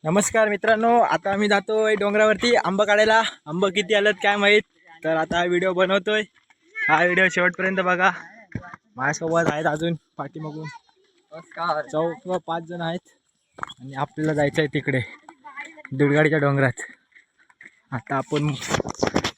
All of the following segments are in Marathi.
नमस्कार मित्रांनो, आता आम्ही जातोय डोंगरावरती आंबा काढायला. आंबा किती आलेत काय माहीत, तर आता हा व्हिडिओ बनवतोय. हा व्हिडिओ शेवटपर्यंत बघा. माझ्यासोबत आहेत अजून पाठीमागून 4-5 जण आहेत आणि आपल्याला जायचं आहे तिकडे दुडगाडीच्या डोंगरात. आता आपण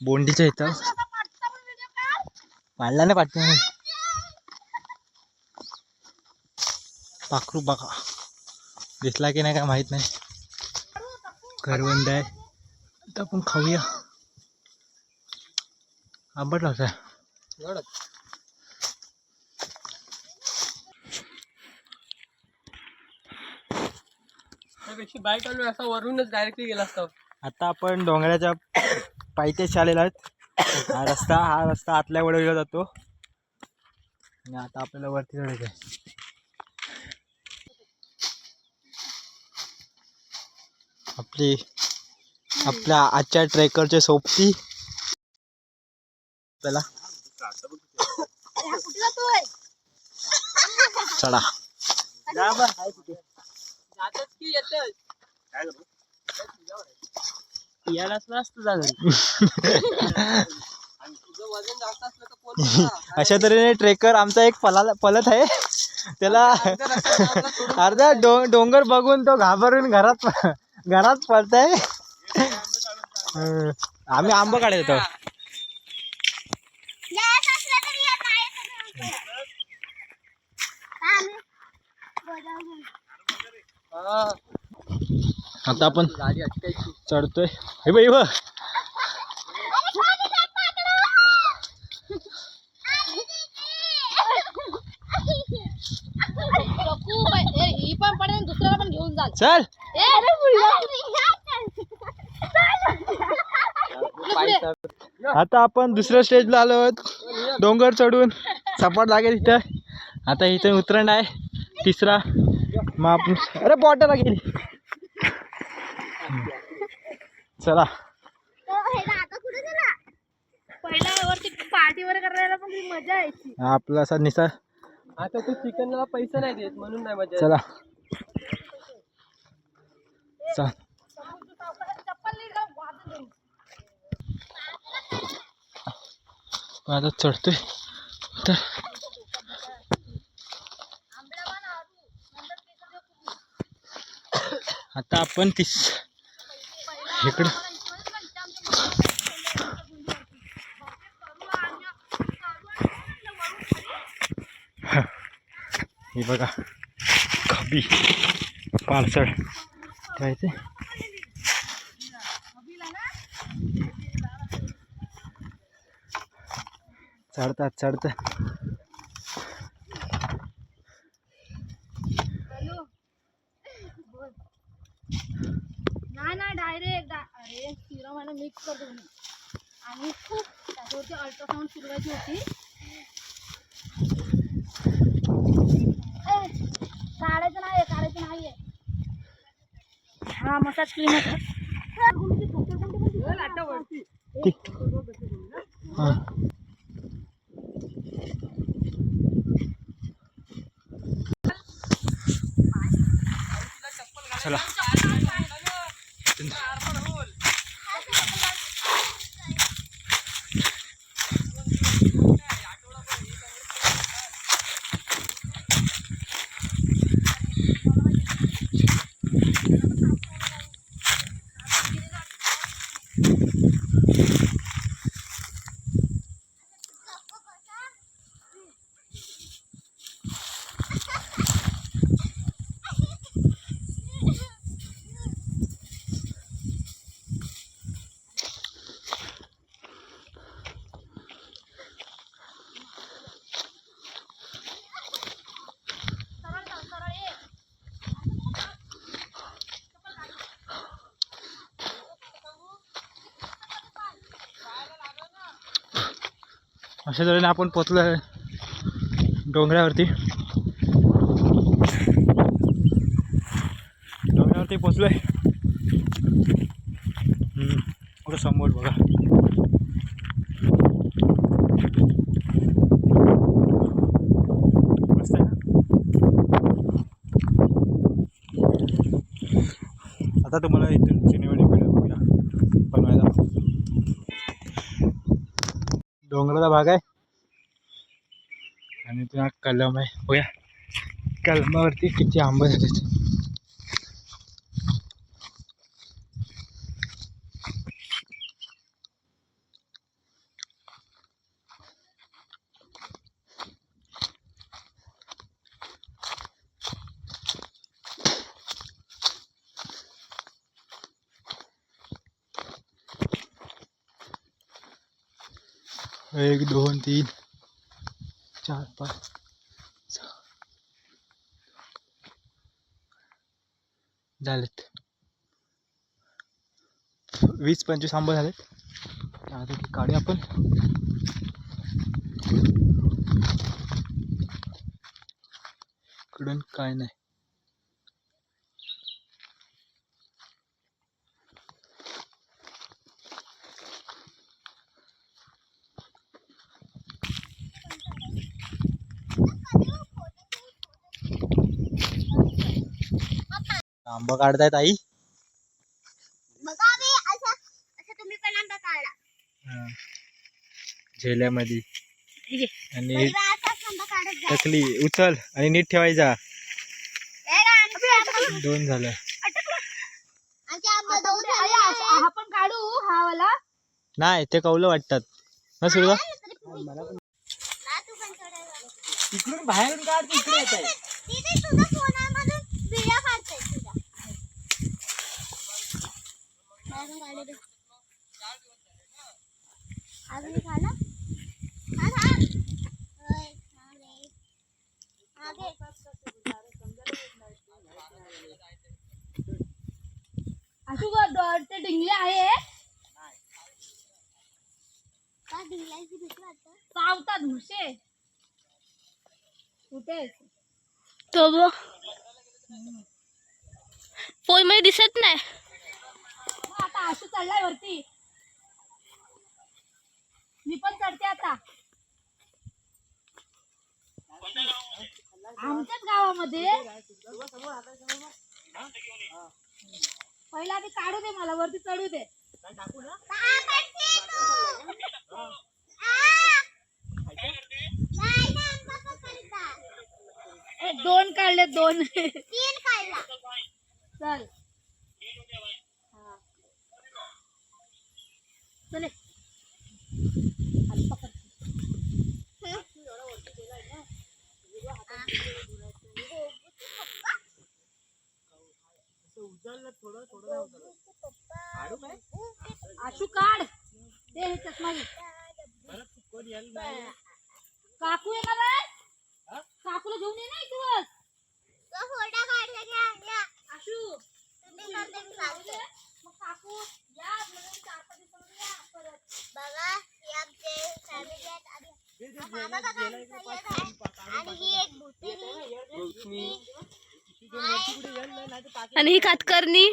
बोंडीच्या इथं पाडला नाही पाठी पाखरू बघा दिसला की नाही काय माहित नाही. करवंद आहे तर आपण खाऊया. आंबट लागतं त्यापेक्षा बाईक आलो असा वरूनच डायरेक्टली गेला असता. आता आपण डोंगराच्या पायथ्याशी आलेला आहेत. हा रस्ता आतल्या वळवला जातो आणि आता आपल्याला वरती चढायचं आहे. आपल्या आजच्या ट्रेकरचे सोबती चला चढा. जातच की येतच यालाच नसतं जाणार. तुझं वजन जास्त असलं तर कोण अशा तऱ्हेने ट्रेकर आमचा एक पलत आहे. त्याला अर्धा डोंगर बघून तो घाबरून घरात पळताय. आम्ही आंबा काढत होतो. आता आपण गाडी अटकायची. चढतोय. हे बाई बघ ही पण पडेल दुसऱ्याला पण घेऊन जा. चल. आता आपण दुसऱ्या स्टेजला आलो आहोत. डोंगर चढून सपाट जागे तिथं. आता इथं उतरण आहे तिसरा. मग आपण अरे बॉटल गेली. चला पहिला वरती पार्टी वर करायला पण मजा यायची. आपला असा निसा. आता तू चिकनला पैसे नाही देत म्हणून नाही मजा. चला चल. आता चढतोय तर आता आपण इकडं हे बघा खबी पालसड जायचे. चढतात नाही डायरेक्ट अरे सिरम आणि मिक्स कर दोन्ही आणि खूप त्याच्यावरती अल्ट्रासाऊंड फिरवायची होती. काढायचं नाहीये. हा मसाज क्लीनर चला. अशा तऱ्हेने आपण पोचलो आहे डोंगरावरती. पोचलोय. समोर बघा मस्त आहे ना. आता तुम्हाला इथून सिनेमॅटिक व्हिडिओ बघूया बनवायला. डोंगराचा भाग आहे आणि तुला कलम आहे. बघूया कलमावरती किती आंबे झालेत. एक दोन तीन चार पाच झालेत. 20-25 आंबे झालेत. आता ती काढू आपण. इकडून काय नाही. आंबा काढतायत आई. बघा मी असं असं तुम्ही पण आंबा काढा झेल्यामध्ये आणि असाच आंबा काढत जा. टकली उचल आणि नीट ठेवायचा. 2 झालं. हा पण काढू हा वाला. नाही ते कौलं वाटतात ना सुरुवात. इकडून बाहेरून काढ इकडे येत आहे. तुझा फोनामधून व्हिडिओ काढतोय तुझा. अजून खाला अशू ते डिंगले आहे का? डिंगल्याची भीती वाटतं. चावतात म्हशे कुठे तो पोय मध्ये दिसत नाही. आता आशू चढलाय वरती. मी पण चढते आता. आमच्याच गावामध्ये पहिला आधी काढू दे मला वरती चढू दे. दोन काढले 2 3 काढला. चल चले आशू काढ दे हे चष्मा घे. काकू येणार आहे. काकूला घेऊन ये ना इथून. फोटो काढले घ्या आशू. मग काकू या 4-5 दिवसांनी या परत. बघा ही आमचे फॅमिली आहेत. आणि ही एक भूतनी आणि ही कातकर्णी.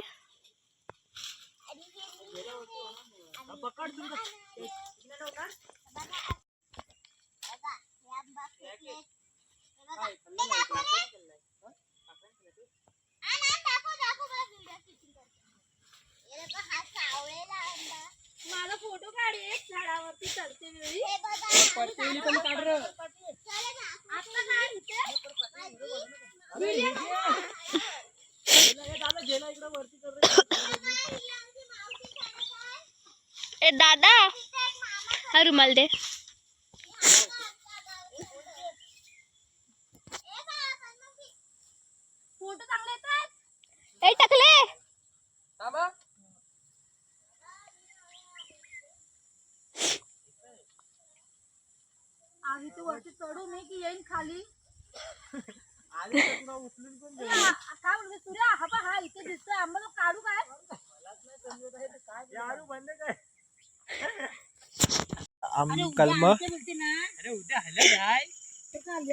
माझा फोटो काढ झाडावरती चढते वेळी. पण काढ र. ए दादा हा रुमाल दे. फोटो चांगले येतात. ए टाकले. आम्ही तू वरती चढू नाही की येईन खाली. उचलून पण काय म्हणते सूर्या हा बा हा इथे दिसतोय आंबा तो काढू काय? बंद काय. कलम बोलते ना. अरे उद्या हल्ला जाय.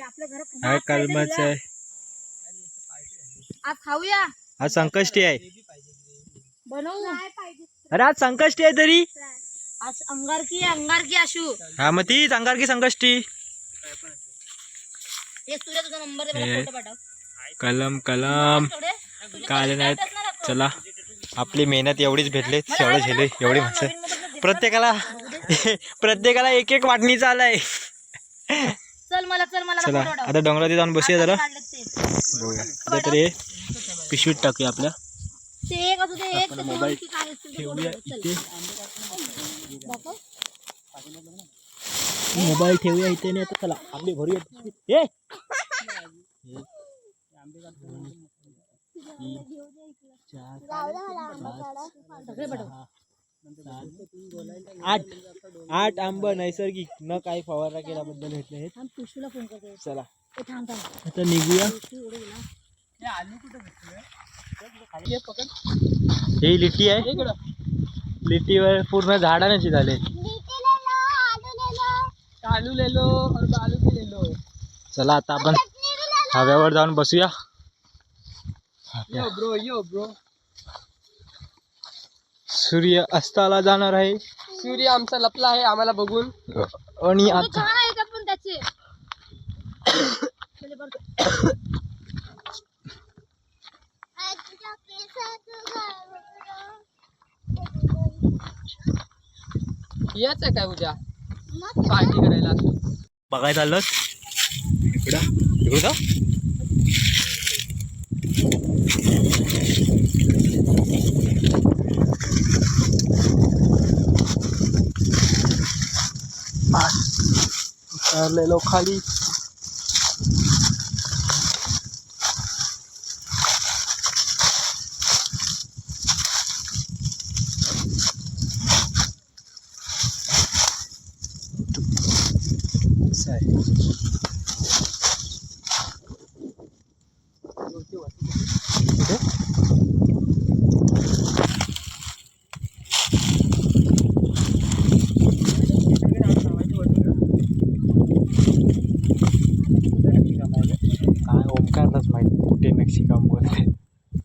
आपल्या घरात हा कलमाच आहे. आज खाऊया. आज संकष्टी आहे. बनवू अरे आज संकष्टी आहे तरी. आज अंगारकी आशू. हा मग ती अंगारकी संकष्टी. हे सूर्या तुझा नंबर दे मला फोटो पाठव. कलम कलम काढले नाहीत. चला आपली मेहनत एवढीच भेटले एवढं झेले एवढी माणसं प्रत्येकाला एक एक वाटणीचा आलाय. चल मला चला आता डोंगरावरती जाऊन बसूया जरा बघूया. आता तरी हे पिशवीत टाकूया आपल्या. ते एक असू दे एक ते मोबाईल दोन की काय असतील ते ठेवूया बोलू. इथे. दाखव. मोबाईल ठेवूया इथे आणि आता चला आंबे भरूया पिशवीत. हे सगळे बटव. 8 आंब नैसर्गिक न काही फवारा केल्याबद्दल भेटले आहेत. थांब पिशूला फोन करते. चला ए, थांब थांब. आता निघूया. ही लिट्टी आहे. लिट्टीवर पूर्ण झाडांची झाले. आलू ले लो और आलू भी ले लो. चला आता आपण हव्यावर जाऊन बसूया. यो ब्रो सूर्य अस्ताला जाणार आहे सूर्य आमचा लपला आहे आम्हाला बघून. आणि तो आता छान आहे का पण त्याचे. चले बरं. याच आहे काय उद्या पार्टी करायला. बघायला आलं इकडं उतरलेलो खाली. असं आहे. कुठे? काय ओमकारलाच माहिती कुठे नक्षीकाम बोलते.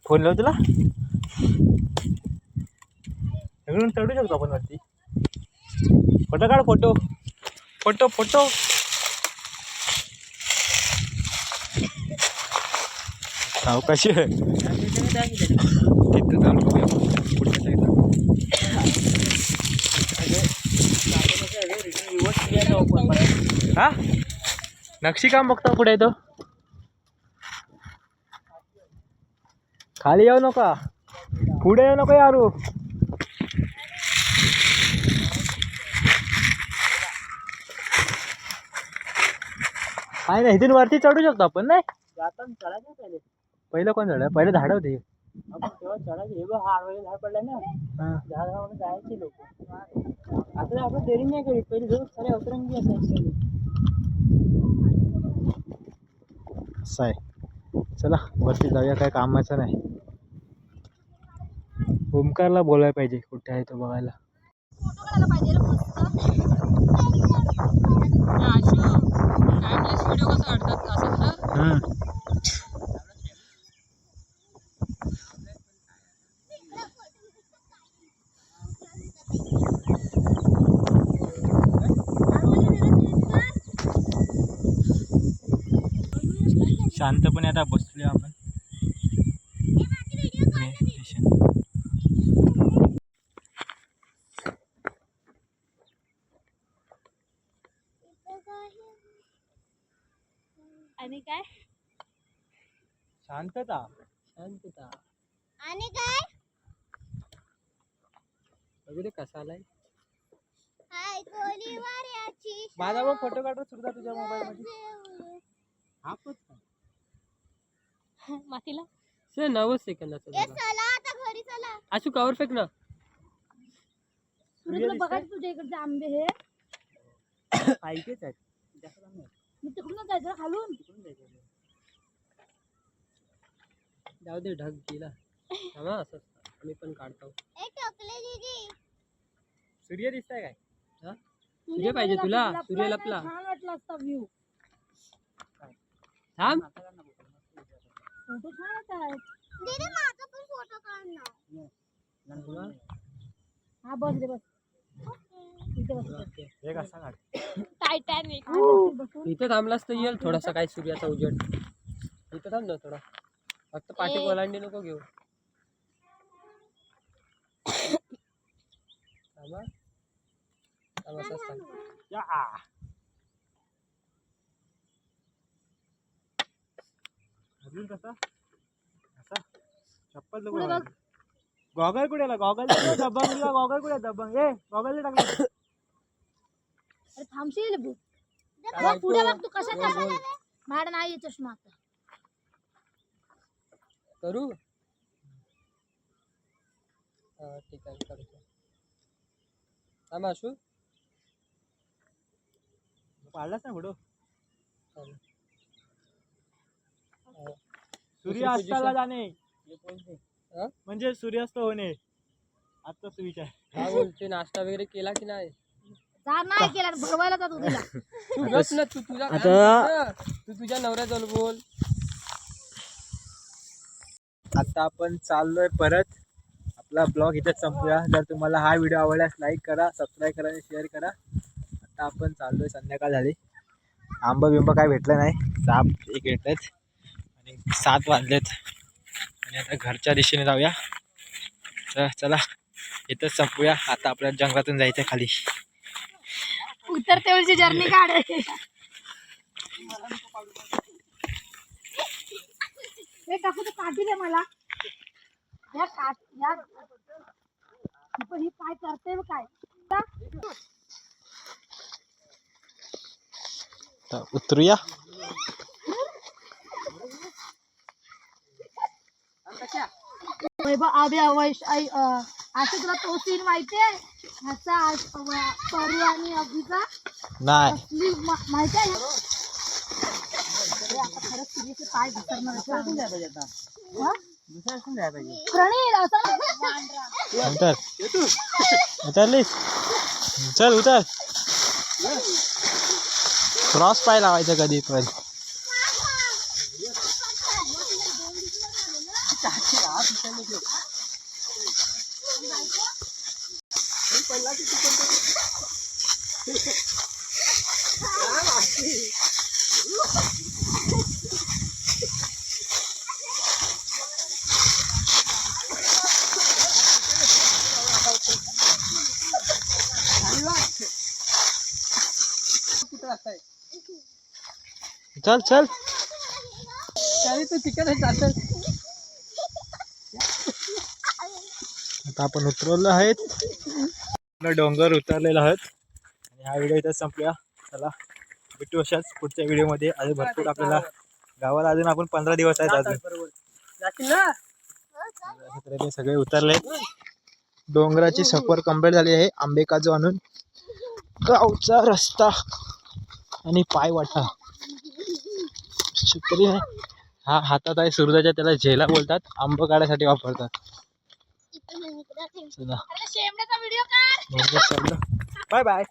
फोन लाव तुला सगळं चढू शकतो आपण वरती. फोटो काढ. फोटो फोटो फोटो हो कशी आहे तिथं जाऊन बघूया पुढच्या साईडला. हा नक्षीकाम बघतो पुढे तो. खाली येऊ नका पुढे येऊ नको यारू. काय नाही इथून वरती चढू शकतो आपण. नाही चढायचं पहिलं कोण चढ पहिलं झाड होते आपण तेव्हा चढायचे. हे बघ हारवाले झाड पडलाय ना झाडावर जायचे लोक. आता आपण डेअरिंग नाही करीत. पहिले जो सारे अवतरंगी असायचे. असं आहे. चला वरती जाऊया काय कामाचं नाही. ओमकारला बोलायला पाहिजे कुठे आहे तो बघायला. फोटो काढायला पाहिजे रे मस्त. व्हिडिओ कसा काढतात असं ना. शांतपणे आता बसलोय आपण मेडिटेशन. आणि काय शांतता शांतता आणि काय वगैरे कसा आलाय. हाय कोलीवाऱ्याची माझा पण फोटो काढत सुद्धा तुझ्या मोबाईल मध्ये. हापच मातीला 90 सेकंदाचा झाला. चला आता घरी चला. आशू कवर फेक ना. तुला बघायचं तुझ्या इकडचे आंबे हे ऐकेच आहेत. मी तिकडून जायचं खालून. जाऊ दे ढग गेला. थांबा असं आम्ही पण काढतो. सूर्य दिसताय काय. सूर्य पाहिजे तुला. सूर्य लपला. छान वाटला असता व्ह्यू. थांब फोटो छान येतात. दीदी माझा पण फोटो काढ ना. हा बस रे बस. इथे बस. हे कसा काढ. टायटॅनिक. इथं थांबलास तर येईल थोडासा काय सूर्याचा उजेड. इथं थांब ना थोडा. फक्त पाठी ओलांडी नको घेऊ. थांबा थांब असंच थांब. या अजून कसा असा चप्पल पुढे बघ. गॉगल कुठे गॉगल दबंगला गॉगल कुठे दबंग ए गॉगल टाकला अरे थांबशील बघ. थांबा, बघ, पुढे इकडं. बघ तू कसा बोल, बोल. माझ्या नाही आहे चष्मा आता. करू हा ठीक आहे करतो. थांब आशू पाडलाच ना फोटो थांब. सूर्यास्ताला जाणे हा? म्हणजे सूर्यास्त होणे आजचा सुविचार काय बोलते नाश्ता वगैरे केला की नाही? जा नाही केला भरवायला जात तिला. तू बस ना तू तुझा काम आता- कर ना. तू तुझ्या नवऱ्याजवळ बोल. आता आपण चाललोय परत आपला ब्लॉग इथेच संपूया. जर तुम्हाला हा व्हिडिओ आवडल्यास लाईक करा, सबस्क्राईब करा आणि शेअर करा. आता आपण चाललोय, संध्याकाळ झाली, आंबा बिंबा काय भेटलं नाही, साप एक भेटलेत आणि 7 वाजलेत आणि आता घरच्या दिशेने जाऊया. तर चला इथंच संपूया. आता आपल्याला जंगलातून जायचं खाली. उत्तर तेवढी जर्नी काढ. हे टाकू तर काढील मला या काट या पण ही काय करते काय तर उतरूया. वैभव आबे असं तुला तो सीन माहितीये ह्याचा परू आणि अभिचा नाही असली माहितीये आता खरंच सिरियसली पाय घसरणार प्रणील असं उतर उतरलीस चल उतर. क्रॉस पाय लावायचा कधी पण. चल चल तरी तू तिकडे जातोय. आता आपण उतरवलं आहेत, डोंगर उतरलेलो आहोत आणि हा व्हिडिओ इथं संपला. चला भेटू अशाच पुढच्या व्हिडिओमध्ये. अजून भरपूर आपल्याला गावाला अजून आपण 15 दिवस आहेत अजून. जाशील ना? अशा तऱ्हेने सगळे उतरले. डोंगराची सफर कंप्लीट झाली आहे. आंबे काजू आणून गावचा रस्ता आणि पाय वाटा शेतकरी हा हातात आहे सुरजाच्या, त्याला झेला बोलतात, आंबा काढायसाठी वापरतात. चला शेमड्याचा व्हिडिओ काढ. Bye bye.